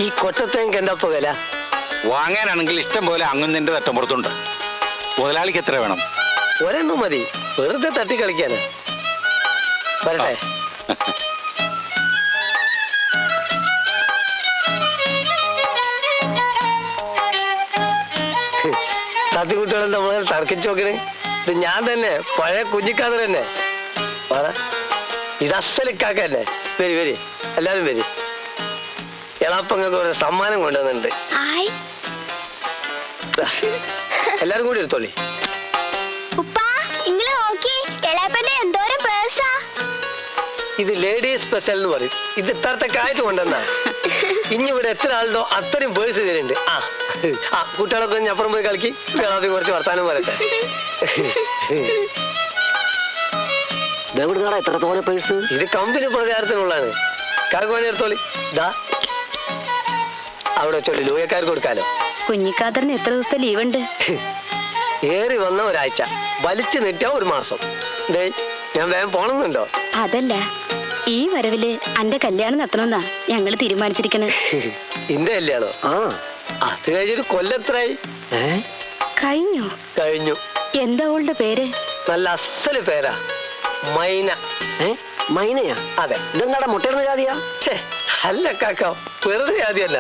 ഈ കൊച്ചത്തേക്ക് എന്താ ഇപ്പൊ വില? വാങ്ങാനാണെങ്കിൽ ഇഷ്ടം പോലെ അങ്ങുന്നതിന്റെ തട്ടമ്പുറത്തുണ്ട്. മുതലാളിക്ക് എത്ര വേണം? ഒരെണ്ണം മതി, വെറുതെ തട്ടി കളിക്കാന്. വരട്ടെ. തത്തിക്കുട്ടികളും നമ്മളെ തർക്കിച്ചു നോക്കണേ. ഇത് ഞാൻ തന്നെ, പഴയ കുഞ്ഞിക്കാതർ തന്നെ. ഇത് അസലിക്കാക്ക തന്നെ. വരി വരി, എല്ലാരും വരി. എളാപ്പങ്ങൾക്ക് ഒരു സമ്മാനം കൊണ്ടുവന്നിട്ടുണ്ട്. എല്ലാരും കൂടി എടുത്തോളി. ഇത് ലേഡീസ് സ്പെഷ്യൽ എന്ന് പറയും. ഇത് ഇത്രത്തെ കായത്ത് കൊണ്ടുവന്നാ. ഇനി ഇവിടെ എത്ര ആളുണ്ടോ അത്രയും പേഴ്സ് ഇതിലുണ്ട്. ആ കുട്ടികളൊക്കെ അപ്പുറം പോയി കളിക്കി. കേളാപ്പി കുറച്ച് വർത്താനം പറയട്ടെ. എത്ര തോനെ പേഴ്സ്? ഇത് കമ്പനി പ്രചാരത്തിനുള്ളതാണ്. കാക്കുവാണി എടുത്തോളി. ഇതാ അവിടെ വെച്ചോളി, ലൂയക്കാർക്ക് കൊടുക്കാലോ. കുഞ്ഞിക്കാതറിന് എത്ര ദിവസത്തെ ലീവ് ഉണ്ട്? ഏറി വന്ന ഒരാഴ്ച, വലിച്ചു നീട്ടിയ ഒരു മാസം. ഞാൻ വേഗം പോണമെന്നുണ്ടോ? അതല്ല, ഈ വരവില് എന്റെ കല്യാണം നടത്തണമെന്നാ ഞങ്ങള് തീരുമാനിച്ചിരിക്കണേ. ഇന്റെ കല്യാണോ? അത് കഴിഞ്ഞൊരു കൊല്ലത്രായി. കഴിഞ്ഞു? കഴിഞ്ഞു. എന്താ അവളുടെ പേര്? നല്ല അസല് പേരാ, മൈന. മൈനയാ? അതെ. ഇതെന്താടാ മുട്ടയിടുന്ന ജാതിയാ? അല്ല കാക്ക, വെറുതെ ജാതിയല്ല.